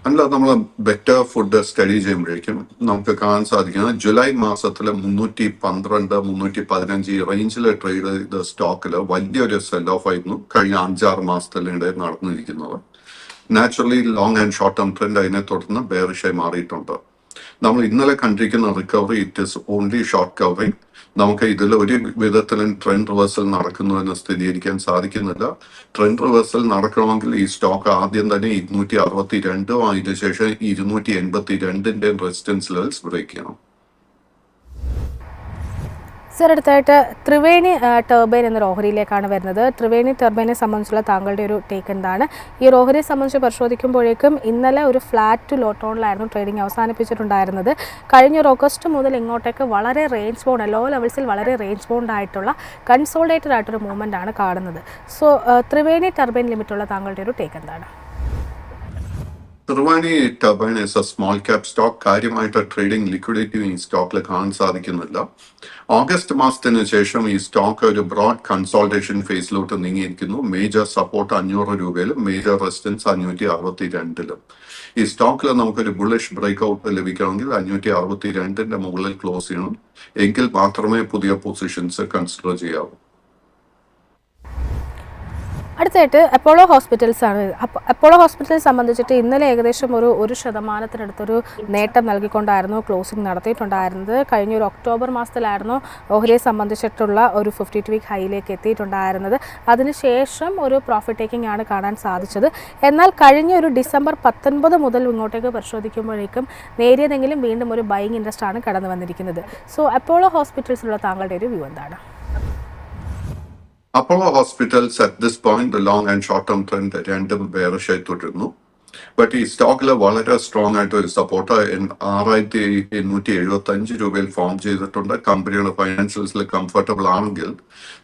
അല്ല, നമ്മൾ ബെറ്റർ ഫുഡ് സ്റ്റഡി ചെയ്യുമ്പോഴേക്കും നമുക്ക് കാണാൻ സാധിക്കുന്നത് ജൂലൈ മാസത്തില് 312, 315 റേഞ്ചിൽ ട്രേഡ് ചെയ്ത സ്റ്റോക്കില് വലിയൊരു സെൽ ഓഫ് ആയിരുന്നു കഴിഞ്ഞ 5-6 മാസത്തിനിടെ നടന്നിരിക്കുന്നത്. Naturally long and short term trend അതിനെ തുടർന്ന് ബെയറിഷായി മാറിയിട്ടുണ്ട്. നമ്മൾ ഇന്നലെ കണ്ടിരിക്കുന്ന recovery it is only short covering. നമുക്ക് ഇതിൽ ഒരു വിധത്തിലും ട്രെൻഡ് റിവേഴ്സൽ നടക്കുന്നു എന്ന് സ്ഥിരീകരിക്കാൻ സാധിക്കുന്നില്ല. ട്രെൻഡ് റിവേഴ്സൽ നടക്കണമെങ്കിൽ ഈ സ്റ്റോക്ക് ആദ്യം തന്നെ 262 അതിന് ശേഷം 282 റെസിസ്റ്റൻസ് ലെവൽസ് ബ്രേക്ക് ചെയ്യണം. സർ, അടുത്തായിട്ട് ത്രിവേണി ടർബൈൻ എന്നൊരു ഓഹരിയിലേക്കാണ് വരുന്നത്. ത്രിവേണി ടർബൈനെ സംബന്ധിച്ചുള്ള താങ്കളുടെ ഒരു ടേക്ക് എന്താണ്? ഈ ഓഹരിയെ സംബന്ധിച്ച് പരിശോധിക്കുമ്പോഴേക്കും ഇന്നലെ ഒരു ഫ്ലാറ്റ് ടു ലോ ടോണിലായിരുന്നു ട്രേഡിംഗ് അവസാനിപ്പിച്ചിട്ടുണ്ടായിരുന്നത്. കഴിഞ്ഞ ഒരു ഓഗസ്റ്റ് മുതൽ ഇങ്ങോട്ടേക്ക് വളരെ റേഞ്ച് ബൗണ്ട്, ലോ ലെവൽസിൽ വളരെ റേഞ്ച് ബൗണ്ട് ആയിട്ടുള്ള കൺസോൾഡേറ്റഡ് ആയിട്ടൊരു മൂവ്മെൻ്റ് ആണ് കാണുന്നത്. സോ ത്രിവേണി ടർബൈൻ ലിമിറ്റുള്ള താങ്കളുടെ ഒരു ടേക്ക് എന്താണ്? Triveni turbine is a small cap stock. കാര്യമായിട്ട് ട്രേഡിംഗ് ലിക്വിഡിറ്റി ഈ സ്റ്റോക്കിൽ കാണാൻ സാധിക്കുന്നില്ല. ഓഗസ്റ്റ് മാസത്തിന് ശേഷം ഈ സ്റ്റോക്ക് ഒരു ബ്രോഡ് കൺസോൾട്ടേഷൻ ഫേസിലോട്ട് നീങ്ങിയിരിക്കുന്നു. മേജർ സപ്പോർട്ട് 500 രൂപയിലും മേജർ റെസിസ്റ്റൻസ് 562-ലും. ഈ സ്റ്റോക്കിൽ നമുക്കൊരു ബുള്ളിഷ് ബ്രേക്ക് ഔട്ട് ലഭിക്കണമെങ്കിൽ 562-ന്റെ മുകളിൽ ക്ലോസ് ചെയ്യണം. എങ്കിൽ മാത്രമേ പുതിയ പൊസിഷൻസ് കൺസിഡർ ചെയ്യാവൂ. അടുത്തായിട്ട് അപ്പോളോ ഹോസ്പിറ്റൽസ് ആണ്. അപ്പോളോ ഹോസ്പിറ്റൽ സംബന്ധിച്ചിട്ട് ഇന്നലെ ഏകദേശം ഒരു 1% നേട്ടം നൽകിക്കൊണ്ടായിരുന്നു ക്ലോസിംഗ് നടത്തിയിട്ടുണ്ടായിരുന്നത്. കഴിഞ്ഞ ഒരു ഒക്ടോബർ മാസത്തിലായിരുന്നു ഓഹരിയെ സംബന്ധിച്ചിട്ടുള്ള ഒരു 52 വീക്ക് ഹൈയിലേക്ക് എത്തിയിട്ടുണ്ടായിരുന്നത്. അതിനുശേഷം ഒരു പ്രോഫിറ്റ് ടേക്കിംഗ് ആണ് കാണാൻ സാധിച്ചത്. എന്നാൽ കഴിഞ്ഞ ഒരു ഡിസംബർ 19 മുതൽ ഇങ്ങോട്ടേക്ക് പരിശോധിക്കുമ്പോഴേക്കും നേരിയതെങ്കിലും വീണ്ടും ഒരു ബൈയിങ് ഇൻട്രസ്റ്റ് ആണ് കടന്നു വന്നിരിക്കുന്നത്. സോ അപ്പോളോ ഹോസ്പിറ്റൽസിലുള്ള താങ്കളുടെ ഒരു വ്യൂ എന്താണ്? Apollo Hospitals at this point, the long and short term trend രണ്ടും bearish ആയി തുടരുന്നു. ബട്ട് ഈ സ്റ്റോക്കിൽ വളരെ സ്ട്രോങ് ആയിട്ട് ഒരു സപ്പോർട്ട് 6,875 രൂപയിൽ ഫോം ചെയ്തിട്ടുണ്ട്. കമ്പനിയുടെ ഫൈനാൻഷ്യൽസിൽ കംഫർട്ടബിൾ ആണെങ്കിൽ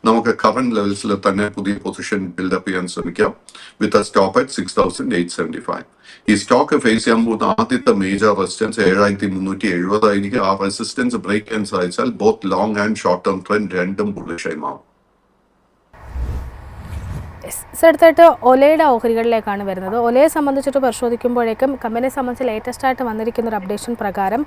നമുക്ക് കറന്റ് ലെവൽസിൽ തന്നെ പുതിയ പൊസിഷൻ ബിൽഡപ്പ് ചെയ്യാൻ ശ്രമിക്കാം വിത്ത് എ സ്റ്റോപ്പ് അറ്റ് 6,875. ഈ സ്റ്റോക്ക് ഫേസ് ചെയ്യാൻ പോകുന്ന ആദ്യത്തെ മേജർ റെസിസ്റ്റൻസ് 7,370 ആയിരിക്കും. ആ റെസിസ്റ്റൻസ് ബ്രേക്ക് ചെയ്യാൻ സാധിച്ചാൽ both long and short term trend രണ്ടും ബുള്ളിഷായി മാറും. അടുത്തായിട്ട് ഒലയുടെ ഓഹരികളിലേക്കാണ് വരുന്നത്. ഒലയെ സംബന്ധിച്ചിട്ട് പരിശോധിക്കുമ്പോഴേക്കും കമ്പനിയെ സംബന്ധിച്ച് ലേറ്റസ്റ്റ് ആയിട്ട് വന്നിരിക്കുന്ന ഒരു അപ്ഡേഷൻ പ്രകാരം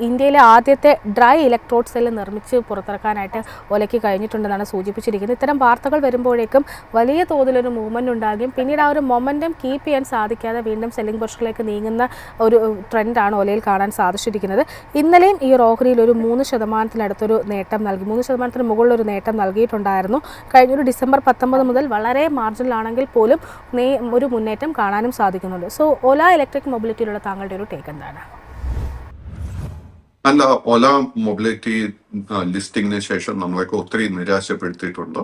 ഇന്ത്യയിലെ ആദ്യത്തെ ഡ്രൈ ഇലക്ട്രോഡ് സെല്ല് നിർമ്മിച്ച് പുറത്തിറക്കാനായിട്ട് ഒലയ്ക്ക് കഴിഞ്ഞിട്ടുണ്ടെന്നാണ് സൂചിപ്പിച്ചിരിക്കുന്നത്. ഇത്തരം വാർത്തകൾ വരുമ്പോഴേക്കും വലിയ തോതിലൊരു മൂവ്മെൻറ്റ് ഉണ്ടാകും. പിന്നീട് ആ ഒരു മൊമെൻറ്റം കീപ്പ് ചെയ്യാൻ സാധിക്കാതെ വീണ്ടും സെല്ലിംഗ് പൊസിഷനിലേക്ക് നീങ്ങുന്ന ഒരു ട്രെൻഡാണ് ഒലയിൽ കാണാൻ സാധിച്ചിരിക്കുന്നത്. ഇന്നലെയും ഈ ഒരു ഓഹരിയിൽ ഒരു 3%-ത്തിനടുത്തൊരു നേട്ടം നൽകി, 3%-ത്തിന് മുകളിലൊരു നേട്ടം നൽകിയിട്ടുണ്ടായിരുന്നു. കഴിഞ്ഞൊരു ഡിസംബർ 19 മുതൽ വളരെ മാർജിനലാണെങ്കിൽ പോലും ഒരു മുന്നേറ്റം കാണാനും സാധിക്കുന്നുണ്ട്. സോ ഓല ഇലക്ട്രിക് മൊബിലിറ്റിയിലുള്ള താങ്കളുടെ ഒരു ടേക്ക് എന്താണ്? അല്ല, ഓല മൊബിലിറ്റി ലിസ്റ്റിംഗിന് ശേഷം നമ്മളൊക്കെ ഒത്തിരി നിരാശപ്പെടുത്തിയിട്ടുണ്ട്.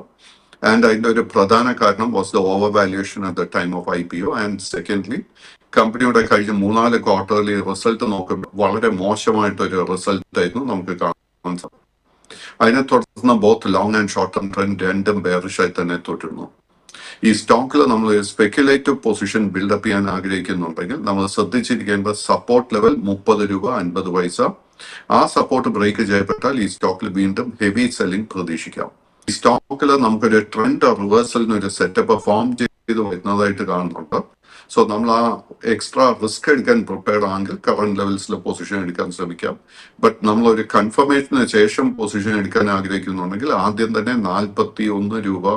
ആൻഡ് അതിന്റെ ഒരു പ്രധാന കാരണം was the over valuation at the time of IPO. And secondly കമ്പനിയുടെ കഴിഞ്ഞ 3-4 ക്വാർട്ടർലി റിസൾട്ട് നോക്കുമ്പോൾ വളരെ മോശമായിട്ടൊരു റിസൾട്ട് ആയിരുന്നു നമുക്ക് കാണാൻ സാധിക്കും. അതിനെ തുടർന്ന് both long and short term trend രണ്ടും ബെയറിഷായി തന്നെ തുടരുന്നു. ഈ സ്റ്റോക്കിൽ നമ്മൾ സ്പെക്യുലേറ്റീവ് പൊസിഷൻ ബിൽഡപ്പ് ചെയ്യാൻ ആഗ്രഹിക്കുന്നുണ്ടെങ്കിൽ നമ്മൾ ശ്രദ്ധിച്ചിരിക്കേണ്ട സപ്പോർട്ട് ലെവൽ 30 രൂപ 50 പൈസ. ആ സപ്പോർട്ട് ബ്രേക്ക് ചെയ്യപ്പെട്ടാൽ ഈ സ്റ്റോക്കിൽ വീണ്ടും ഹെവി സെല്ലിംഗ് പ്രതീക്ഷിക്കാം. ഈ സ്റ്റോക്കിൽ നമുക്കൊരു ട്രെൻഡ് റിവേഴ്സലിന് ഒരു സെറ്റപ്പ് ഫോം ചെയ്ത് വരുന്നതായിട്ട് കാണുന്നുണ്ട്. സോ നമ്മൾ ആ എക്സ്ട്രാ റിസ്ക് എടുക്കാൻ പ്രിപ്പയർഡ് ആണെങ്കിൽ കറന്റ് ലെവൽസിൽ പൊസിഷൻ എടുക്കാൻ ശ്രമിക്കാം. ബട്ട് നമ്മൾ ഒരു കൺഫർമേഷന് ശേഷം പൊസിഷൻ എടുക്കാൻ ആഗ്രഹിക്കുന്നുണ്ടെങ്കിൽ ആദ്യം തന്നെ 41 രൂപ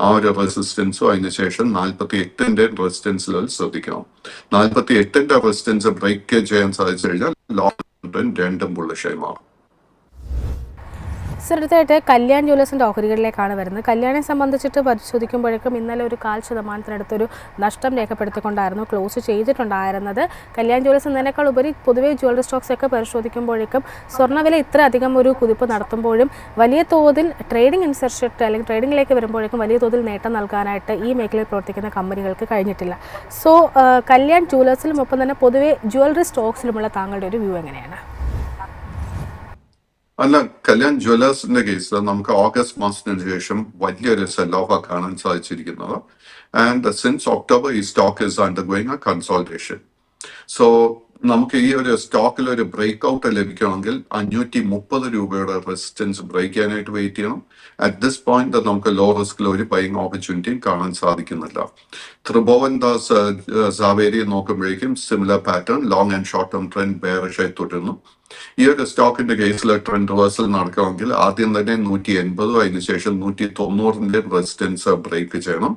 ആ ഒരു റെസിസ്റ്റൻസും അതിനുശേഷം 48-ന്റെ റെസിസ്റ്റൻസ് ലെവൽ ശ്രദ്ധിക്കണം. 48-ന്റെ റെസിസ്റ്റൻസ് ബ്രേക്ക് ചെയ്യാൻ സാധിച്ചു കഴിഞ്ഞാൽ ലോങ് ടേം രണ്ടും ബുള്ളിഷായി മാറും. അടുത്തായിട്ട് കല്യാൺ ജ്വല്ലേഴ്സിൻ്റെ ഓഹരികളിലേക്കാണ് വരുന്നത്. കല്യാണിനെ സംബന്ധിച്ചിട്ട് പരിശോധിക്കുമ്പോഴേക്കും ഇന്നലെ ഒരു 0.5%-ത്തിനടുത്തൊരു നഷ്ടം രേഖപ്പെടുത്തിക്കൊണ്ടായിരുന്നു ക്ലോസ് ചെയ്തിട്ടുണ്ടായിരുന്നത്. കല്യാൺ ജ്വല്ലേഴ്സ് എന്നതിനേക്കാൾ ഉപരി പൊതുവേ ജ്വല്ലറി സ്റ്റോക്സ് ഒക്കെ പരിശോധിക്കുമ്പോഴേക്കും സ്വർണ്ണവില ഇത്ര അധികം ഒരു കുതിപ്പ് നടത്തുമ്പോഴും വലിയ തോതിൽ ട്രേഡിംഗ് ഇൻസെർഷറ്റ് അല്ലെങ്കിൽ ട്രേഡിംഗിലേക്ക് വരുമ്പോഴേക്കും വലിയ തോതിൽ നേട്ടം നൽകാനായിട്ട് ഈ മേഖലയിൽ പ്രവർത്തിക്കുന്ന കമ്പനികൾക്ക് കഴിഞ്ഞിട്ടില്ല. സോ കല്യാൺ ജ്വല്ലേഴ്സിലും ഒപ്പം തന്നെ പൊതുവേ ജ്വല്ലറി സ്റ്റോക്സിലുമുള്ള താങ്കളുടെ ഒരു വ്യൂ എങ്ങനെയാണ്? അല്ല, കല്യാൺ ജ്വല്ലേഴ്സിന്റെ കേസിൽ നമുക്ക് ഓഗസ്റ്റ് മാസത്തിന് ശേഷം വലിയൊരു സെൽ ഓഫ് കാണാൻ സാധിച്ചിരിക്കുന്നത്. ആൻഡ് സിൻസ് ഒക്ടോബർ ഈ stock is undergoing A consultation. So നമുക്ക് ഈ ഒരു സ്റ്റോക്കിൽ ഒരു ബ്രേക്ക് ഔട്ട് ലഭിക്കണമെങ്കിൽ 530 രൂപയുടെ റെസിസ്റ്റൻസ് ബ്രേക്ക് ചെയ്യാനായിട്ട് വെയിറ്റ് ചെയ്യണം. അറ്റ് ദിസ് പോയിന്റ് നമുക്ക് ലോ റിസ്കിൽ ഒരു ബൈയിങ് ഓപ്പർച്യൂണിറ്റിയും കാണാൻ സാധിക്കുന്നില്ല. ത്രിഭുവൻ ദാസ് സാവേരി നോക്കുമ്പോഴേക്കും similar pattern long and short term trend bearish ആയി തുടരുന്നു. ഈ ഒരു സ്റ്റോക്കിന്റെ കേസിൽ ട്രെൻഡ് റിവേഴ്സൽ നടക്കണമെങ്കിൽ ആദ്യം തന്നെ 180 അതിനുശേഷം 190-ന്റെ റെസിസ്റ്റൻസ് ബ്രേക്ക് ചെയ്യണം.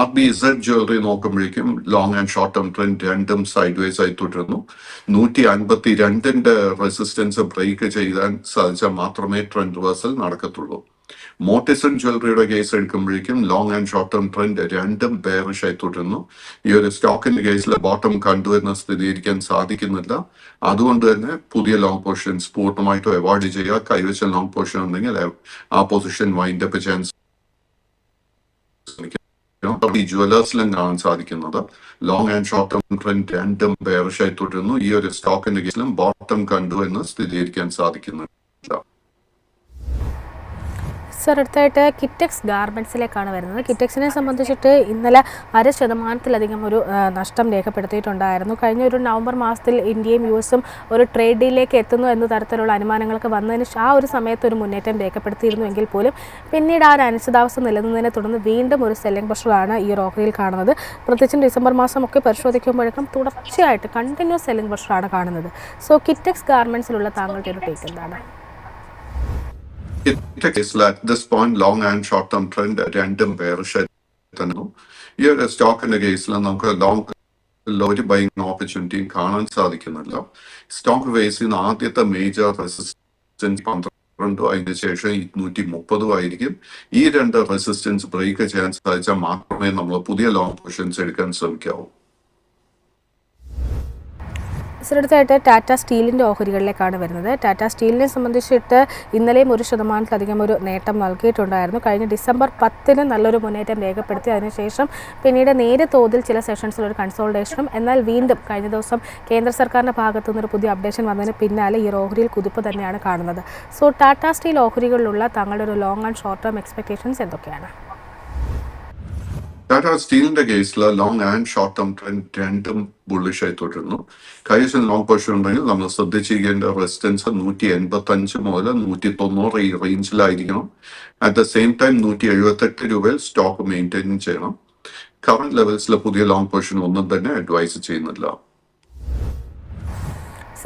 RBZ ജ്വല്ലറി നോക്കുമ്പോഴേക്കും long and short term trend രണ്ടും സൈഡ് വേസ് ആയി തുടരുന്നു. 152-ന്റെ റെസിസ്റ്റൻസ് ബ്രേക്ക് ചെയ്യാൻ സാധിച്ചാൽ മാത്രമേ ട്രെൻഡ് റിവേഴ്സൽ നടക്കത്തുള്ളൂ. മോട്ടിസൺ ജ്വല്ലറിയുടെ കേസ് എടുക്കുമ്പോഴേക്കും long and short term trend രണ്ടും ബെയറിഷ് ആയി തുടരുന്നു. ഈ ഒരു സ്റ്റോക്കിന്റെ കേസിൽ ബോട്ടം കണ്ടുവരുന്ന സ്ഥിരീകരിക്കാൻ സാധിക്കുന്നില്ല. അതുകൊണ്ട് തന്നെ പുതിയ ലോങ് പൊസിഷൻസ് പൂർണ്ണമായിട്ടും അവോയ്ഡ് ചെയ്യുക. കൈവശം ലോങ് പൊസിഷൻ ഉണ്ടെങ്കിൽ ആ പൊസിഷൻ വൈൻഡ് അപ്പ് ചെയ്യാൻ ഈ ജ്വല്ലേഴ്സിലും കാണാൻ സാധിക്കുന്നത് long and short term trend രണ്ടും ബെയറിഷ് ആയി തുടരുന്നു. ഈ ഒരു സ്റ്റോക്കിന്റെ കേസിലും ബോട്ടം കണ്ടു എന്ന് സ്ഥിരീകരിക്കാൻ സാധിക്കുന്നില്ല. സർ, അടുത്തായിട്ട് കിറ്റക്സ് ഗാർമെൻറ്റ്സിലേക്കാണ് വരുന്നത്. കിറ്റക്സിനെ സംബന്ധിച്ചിട്ട് ഇന്നലെ 0.5% ഒരു നഷ്ടം രേഖപ്പെടുത്തിയിട്ടുണ്ടായിരുന്നു. കഴിഞ്ഞ ഒരു നവംബർ മാസത്തിൽ ഇന്ത്യയും US-ഉം ഒരു ട്രേഡ് ഡീലിലേക്ക് എത്തുന്നു എന്ന തരത്തിലുള്ള അനുമാനങ്ങളൊക്കെ വന്നതിന് ആ ഒരു സമയത്ത് ഒരു മുന്നേറ്റം രേഖപ്പെടുത്തിയിരുന്നുവെങ്കിൽ പോലും പിന്നീട് ആ ഒരു അനിശ്ചിതാവസ്ഥ നിലനിന്നതിനെ തുടർന്ന് വീണ്ടും ഒരു സെല്ലിംഗ് പ്രഷറാണ് ഈ ഒരു ഓഹരിയിൽ കാണുന്നത്. പ്രത്യേകിച്ചും ഡിസംബർ മാസമൊക്കെ പരിശോധിക്കുമ്പോഴേക്കും തുടർച്ചയായിട്ട് കണ്ടിന്യൂസ് സെല്ലിംഗ് പ്രഷറാണ് കാണുന്നത്. സോ കിറ്റക്സ് ഗാർമെൻറ്റ്സിലുള്ള താങ്കളുടെ ഒരു ടേക്ക് എന്താണ്? At this point, long and short term trend രണ്ടും bearish ആയിരുന്നു. ഈ ഒരു സ്റ്റോക്കിന്റെ കേസിൽ നമുക്ക് ഒരു ബൈങ് ഓപ്പർച്യൂണിറ്റിയും കാണാൻ സാധിക്കുന്നില്ല. സ്റ്റോക്ക് ഫേസ് ചെയ്യുന്ന ആദ്യത്തെ മേജർ റെസിസ്റ്റൻസ് 12, അതിന് ശേഷം 230 ആയിരിക്കും. ഈ രണ്ട് റെസിസ്റ്റൻസ് ബ്രേക്ക് ചെയ്യാൻ സാധിച്ചാൽ മാത്രമേ നമ്മൾ പുതിയ ലോങ് പൊസിഷൻസ് എടുക്കാൻ ശ്രമിക്കാവൂ. അടുത്തായിട്ട് ടാറ്റ സ്റ്റീലിൻ്റെ ഓഹരികളിലേക്കാണ് വരുന്നത്. ടാറ്റ സ്റ്റീലിനെ സംബന്ധിച്ചിട്ട് ഇന്നലെയും 1% ഒരു നേട്ടം നൽകിയിട്ടുണ്ടായിരുന്നു. കഴിഞ്ഞ ഡിസംബർ 10 നല്ലൊരു മുന്നേറ്റം രേഖപ്പെടുത്തി. അതിനുശേഷം പിന്നീട് നേരിയ തോതിൽ ചില സെഷൻസിൽ ഒരു കൺസോൾട്ടേഷനും, എന്നാൽ വീണ്ടും കഴിഞ്ഞ ദിവസം കേന്ദ്ര സർക്കാരിൻ്റെ ഭാഗത്തു നിന്നൊരു പുതിയ അപ്ഡേഷൻ വന്നതിന് പിന്നാലെ ഈ ഓഹരിയിൽ കുതിപ്പ് തന്നെയാണ് കാണുന്നത്. സോ ടാറ്റ സ്റ്റീൽ ഓഹരികളിലുള്ള താങ്കളുടെ ഒരു long and short term expectations എന്തൊക്കെയാണ്? ടാറ്റ സ്റ്റീലിന്റെ കേസിൽ long and short term trend രണ്ടും ബുള്ളിഷ് ആയി തുടരുന്നു. കൈവശം ലോങ് പൊസിഷൻ ഉണ്ടെങ്കിൽ നമ്മൾ ശ്രദ്ധിച്ചിരിക്കേണ്ട റെസിസ്റ്റൻസ് 185 മുതൽ 190 ഈ റേഞ്ചിലായിരിക്കണം. അറ്റ് ദ സെയിം ടൈം 178 രൂപയിൽ സ്റ്റോക്ക് മെയിൻറ്റെയിൻ ചെയ്യണം. കറന്റ് ലെവൽസിലെ പുതിയ ലോങ് പൊസിഷൻ ഒന്നും തന്നെ അഡ്വൈസ് ചെയ്യുന്നില്ല.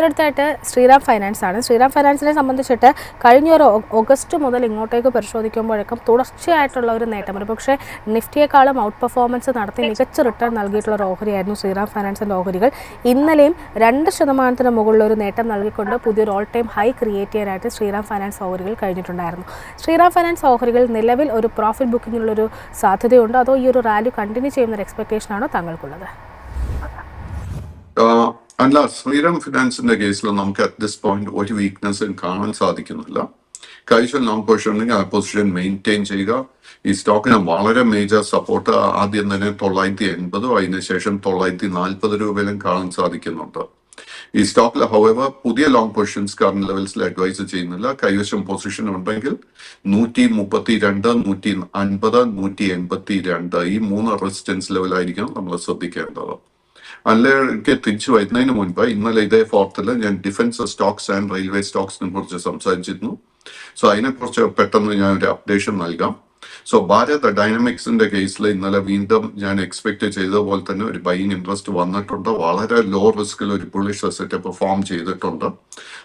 അടുത്തായിട്ട് ശ്രീറാം ഫൈനാൻസ് ആണ്. ശ്രീറാം ഫൈനാൻസിനെ സംബന്ധിച്ചിട്ട് കഴിഞ്ഞ ഒരു ഓഗസ്റ്റ് മുതൽ ഇങ്ങോട്ടേക്ക് പരിശോധിക്കുമ്പോഴേക്കും തുടർച്ചയായിട്ടുള്ള ഒരു നേട്ടം, ഒരു പക്ഷേ നിഫ്റ്റിയെക്കാളും ഔട്ട് പെർഫോമൻസ് നടത്തി മികച്ച റിട്ടേൺ നൽകിയിട്ടുള്ള ഒരു ഓഹരിയായിരുന്നു ശ്രീറാം ഫൈനാൻസിൻ്റെ ഓഹരികൾ. ഇന്നലെയും 2% മുകളിലൊരു നേട്ടം നൽകിക്കൊണ്ട് പുതിയൊരു ഓൾ ടൈം ഹൈ ക്രിയേറ്റ് ചെയ്യാനായിട്ട് ശ്രീറാം ഫൈനാൻസ് ഓഹരികൾ കഴിഞ്ഞിട്ടുണ്ടായിരുന്നു. ശ്രീറാം ഫൈനാൻസ് ഓഹരികൾ നിലവിൽ ഒരു പ്രോഫിറ്റ് ബുക്കിങ്ങിനുള്ളൊരു സാധ്യതയുണ്ടോ, അതോ ഈ ഒരു റാലി കണ്ടിന്യൂ ചെയ്യുന്നൊരു എക്സ്പെക്ടേഷനാണോ താങ്കൾക്കുള്ളത്? അല്ല, ശ്രീറാം ഫിനാൻസിന്റെ കേസിൽ നമുക്ക് അറ്റ് ദിസ് പോയിന്റ് ഒരു വീക്ക്നെസ്സും കാണാൻ സാധിക്കുന്നില്ല. കൈവശം ലോങ് പൊസിഷൻ ഉണ്ടെങ്കിൽ ആ പൊസിഷൻ മെയിൻറ്റെയിൻ ചെയ്യുക. ഈ സ്റ്റോക്കിന് വളരെ മേജർ സപ്പോർട്ട് ആദ്യം തന്നെ 980, അതിനുശേഷം 940 രൂപയിലും കാണാൻ സാധിക്കുന്നുണ്ട്. ഈ സ്റ്റോക്കിൽ ഹൗവർ പുതിയ ലോങ് പൊസിഷൻസ് കറന്റ് ലെവൽസിൽ അഡ്വൈസ് ചെയ്യുന്നില്ല. കൈവശം പൊസിഷൻ ഉണ്ടെങ്കിൽ 132, 150, 182 ഈ 3 റെസിസ്റ്റൻസ് ലെവലായിരിക്കണം നമ്മൾ ശ്രദ്ധിക്കേണ്ടത്. അല്ലെങ്കിൽ തിരിച്ചു വരുന്നതിന് മുൻപ് ഇന്നലെ ഇതേ ഫോർത്തിൽ ഞാൻ ഡിഫൻസ് സ്റ്റോക്സ് ആൻഡ് റെയിൽവേ സ്റ്റോക്സിനെ കുറിച്ച് സംസാരിച്ചിരുന്നു. സോ അതിനെക്കുറിച്ച് പെട്ടെന്ന് ഞാൻ ഒരു അപ്ഡേഷൻ നൽകാം. സോ ഭാരത് ഡൈനാമിക്സിന്റെ കേസിൽ ഇന്നലെ വീണ്ടും ഞാൻ എക്സ്പെക്ട് ചെയ്തതുപോലെ തന്നെ ഒരു ബൈയിങ് ഇൻട്രസ്റ്റ് വന്നിട്ടുണ്ട്. വളരെ ലോ റിസ്കിൽ ഒരു ബുള്ളിഷ് അസറ്റ് പെർഫോം ചെയ്തിട്ടുണ്ട്.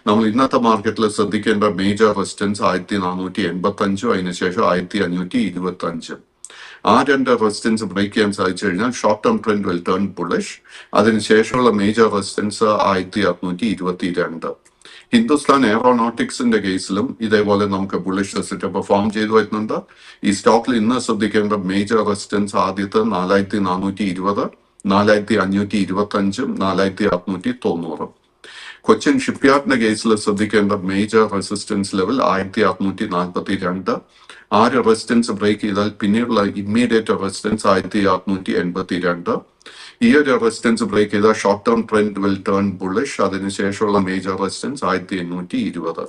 നമ്മൾ ഇന്നത്തെ മാർക്കറ്റിൽ ശ്രദ്ധിക്കേണ്ട മേജർ റെസിസ്റ്റൻസ് 1485, അതിനുശേഷം 1525. ആ രണ്ട് റെസിസ്റ്റൻസ് ബ്രേക്ക് ചെയ്യാൻ സാധിച്ചു കഴിഞ്ഞാൽ short term trend will turn bullish. അതിനുശേഷമുള്ള മേജർ റെസിസ്റ്റൻസ് 1622. ഹിന്ദുസ്ഥാൻ എയറോനോട്ടിക്സിന്റെ കേസിലും ഇതേപോലെ നമുക്ക് ബുള്ളിഷ് റെസിസ്റ്റൻസ് പെർഫോം ചെയ്തു വരുന്നുണ്ട്. ഈ സ്റ്റോക്കിൽ ഇന്ന് ശ്രദ്ധിക്കേണ്ട മേജർ റെസിസ്റ്റൻസ് ആദ്യത്തെ 4420, 4525, 4690. കൊച്ചിൻ ഷിപ്പ്യാർഡിന്റെ കേസിൽ ശ്രദ്ധിക്കേണ്ട major resistance level 1642. 6 resistance break ചെയ്താൽ പിന്നീടുള്ള ഇമ്മീഡിയറ്റ് റെസിസ്റ്റൻസ് 1682. ഈ ഒരു റെസിസ്റ്റൻസ് ബ്രേക്ക് ചെയ്താൽ short term trend will turn bullish. അതിനുശേഷമുള്ള മേജർ റെസിസ്റ്റൻസ് 1820.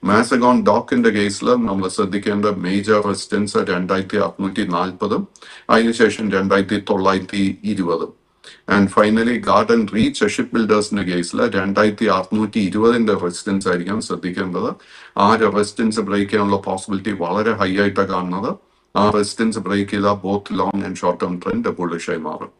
മാസഗോൺ ഡോക്കിന്റെ കേസിൽ നമ്മൾ ശ്രദ്ധിക്കേണ്ട മേജർ റെസിസ്റ്റൻസ് 2640, അതിനുശേഷം 2920. ആൻഡ് ഫൈനലി ഗാർഡൻ റീച്ച് ഷിപ്പ് ബിൽഡേഴ്സിന്റെ കേസിൽ 2620 റെസിസ്റ്റൻസ് ആയിരിക്കും ശ്രദ്ധിക്കേണ്ടത്. ആ റെസിസ്റ്റൻസ് ബ്രേക്ക് ചെയ്യാനുള്ള പോസിബിലിറ്റി വളരെ ഹൈ ആയിട്ടാണ് കാണുന്നത്. ആ റെസിസ്റ്റൻസ് ബ്രേക്ക് ചെയ്താൽ both long and short term trend bullish ആയി മാറും.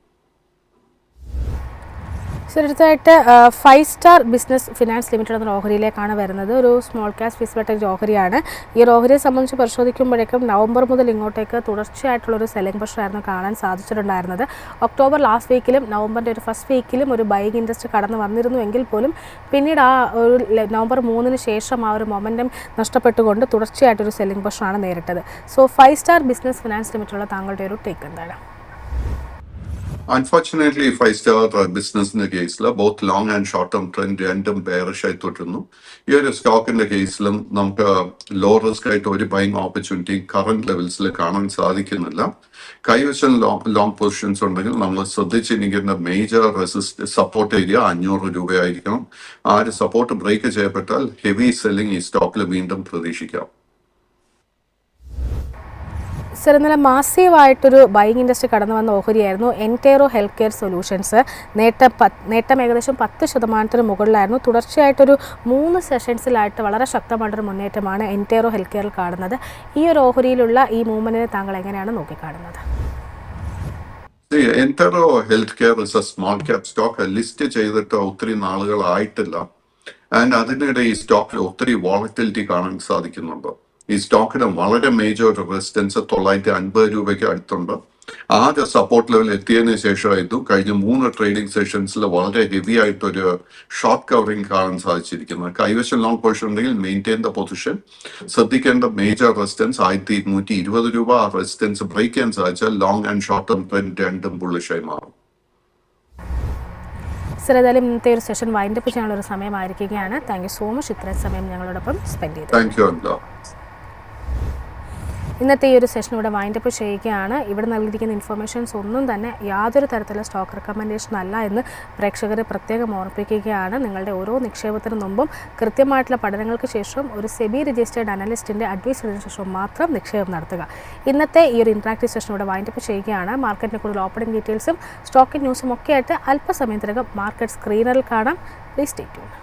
അടുത്തതായിട്ട് 5 സ്റ്റാർ ബിസിനസ് ഫിനാൻസ് ലിമിറ്റഡ് എന്ന ഓഹരിയിലേക്കാണ് വരുന്നത്. ഒരു സ്മോൾ ക്യാഷ് ഫിസിബിലിറ്റി ഓഹരിയാണ്. ഈ ഒരു ഓഹരിയെ സംബന്ധിച്ച് പരിശോധിക്കുമ്പോഴേക്കും നവംബർ മുതൽ ഇങ്ങോട്ടേക്ക് തുടർച്ചയായിട്ടുള്ളൊരു സെല്ലിംഗ് പ്രഷറായിരുന്നു കാണാൻ സാധിച്ചിട്ടുണ്ടായിരുന്നത്. ഒക്ടോബർ ലാസ്റ്റ് വീക്കിലും നവംബറിൻ്റെ ഒരു ഫസ്റ്റ് വീക്കിലും ഒരു ബൈയിങ് ഇൻട്രസ്റ്റ് കടന്നു വന്നിരുന്നു എങ്കിൽ പോലും പിന്നീട് ആ ഒരു നവംബർ 3-ന് ശേഷം ആ ഒരു മൊമെൻറ്റം നഷ്ടപ്പെട്ടുകൊണ്ട് തുടർച്ചയായിട്ടൊരു സെല്ലിംഗ് പ്രഷറാണ് നേരിട്ടത്. സോ 5 സ്റ്റാർ ബിസിനസ് ഫിനാൻസ് ലിമിറ്റഡുള്ള താങ്കളുടെ ഒരു ടേക്ക് എന്താണ്? Unfortunately, 5-star ബിസിനസിന്റെ കേസിൽ both long and short term trend രണ്ടും ബെയറിഷ് ആയി തുടരുന്നു. ഈ ഒരു സ്റ്റോക്കിന്റെ കേസിലും നമുക്ക് ലോ റിസ്ക് ആയിട്ട് ഒരു ബൈങ് ഓപ്പർച്യൂണിറ്റി കറന്റ് ലെവൽസിൽ കാണാൻ സാധിക്കുന്നില്ല. കൈവശം ലോങ് പൊസിഷൻസ് ഉണ്ടെങ്കിൽ നമ്മൾ ശ്രദ്ധിച്ചിരിക്കുന്ന മേജർ സപ്പോർട്ട് ഏരിയ 500 രൂപയായിരിക്കണം. ആ ഒരു സപ്പോർട്ട് ബ്രേക്ക് ചെയ്യപ്പെട്ടാൽ ഹെവി സെല്ലിംഗ് ഈ സ്റ്റോക്കിൽ വീണ്ടും പ്രതീക്ഷിക്കാം. സർ, ഇന്നലെ മാസീവായിട്ടൊരു ബൈയിങ് ഇൻഡസ്ട്രി കടന്നു വന്ന ഓഹരിയായിരുന്നു എൻറ്റേറോ ഹെൽത്ത് കെയർ സൊല്യൂഷൻസ്. നേട്ടം ഏകദേശം 10% മുകളിലായിരുന്നു. തുടർച്ചയായിട്ടൊരു 3 സെഷൻസിലായിട്ട് വളരെ ശക്തമായിട്ടൊരു മുന്നേറ്റമാണ് എൻറ്റേറോ ഹെൽത്ത് കെയറിൽ കാണുന്നത്. ഈ ഒരു ഓഹരിയിലുള്ള ഈ മൂവ്മെന്റിനെ താങ്കൾ എങ്ങനെയാണ് നോക്കിക്കാണുന്നത്? Entero health care is a small cap stock. List ചെയ്തിട്ട് ഒത്തിരി നാളുകളായിട്ടില്ല. ആൻഡ് അതിനിടെ ഈ സ്റ്റോക്കിൽ ഒത്തിരി വോളറ്റിലിറ്റി കാണാൻ സാധിക്കുന്നുണ്ട്. ഈ സ്റ്റോക്കിന് വളരെ മേജർ റെസിസ്റ്റൻസ് 950 രൂപയ്ക്ക് അടുത്തുണ്ട്. ആദ്യ സപ്പോർട്ട് ലെവൽ എത്തിയതിനു ശേഷമായിരുന്നു കഴിഞ്ഞ 3 ട്രേഡിംഗ് സെഷൻസിൽ വളരെ ഹെവി ആയിട്ടൊരു ഷോർട്ട് കവറിംഗ് കാണാൻ സാധിച്ചിരിക്കുന്നത്. കൈവശം ലോങ് പൊസിഷൻ ഉണ്ടെങ്കിൽ മെയിൻറ്റെയിൻ ദ പൊസിഷൻ. ശ്രദ്ധിക്കേണ്ട മേജർ റെസിസ്റ്റൻസ് 1220 രൂപ. ആ റെസിസ്റ്റൻസ് ബ്രേക്ക് ചെയ്യാൻ സാധിച്ചാൽ long and short term trend രണ്ടും ബുള്ളിഷായി മാറും. സർ, ഏതായാലും ഇന്നത്തെ ഒരു സെഷൻ വൈൻഡപ്പ് ചെയ്യാനുള്ള ഒരു സമയമായിരിക്കുകയാണ്. താങ്ക് യു സോ മച്ച് ഇത്രയും സമയം ഞങ്ങളോടൊപ്പം സ്പെൻഡ് ചെയ്തത്. താങ്ക് യു അല്ല. ഇന്നത്തെ ഈ ഒരു സെഷൻ ഇവിടെ വൈൻഡപ്പ് ചെയ്യുകയാണ്. ഇവിടെ നൽകിയിരിക്കുന്ന ഇൻഫർമേഷൻസ് ഒന്നും തന്നെ യാതൊരു തരത്തിലുള്ള സ്റ്റോക്ക് റെക്കമെൻഡേഷൻ അല്ല എന്ന് പ്രേക്ഷകരെ പ്രത്യേകം ഓർമ്മിപ്പിക്കുകയാണ്. നിങ്ങളുടെ ഓരോ നിക്ഷേപത്തിനു മുമ്പും കൃത്യമായിട്ടുള്ള പഠനങ്ങൾക്ക് ശേഷം ഒരു സെബി രജിസ്റ്റേർഡ് അനലിസ്റ്റിൻ്റെ അഡ്വൈസിന് ശേഷം മാത്രം നിക്ഷേപം നടത്തുക. ഇന്നത്തെ ഈ ഒരു ഇൻട്രാക്റ്റീവ് സെഷൻ ഇവിടെ വൈൻഡപ്പ് ചെയ്യുകയാണ്. മാർക്കറ്റിനെ കൂടുതൽ ഓപ്പണിംഗ് ഡീറ്റെയിൽസും സ്റ്റോക്കിംഗ് ന്യൂസും ഒക്കെ ആയിട്ട് അല്പസമയത്തിനകം മാർക്കറ്റ് സ്ക്രീനറിൽ കാണാം. Please stay tuned.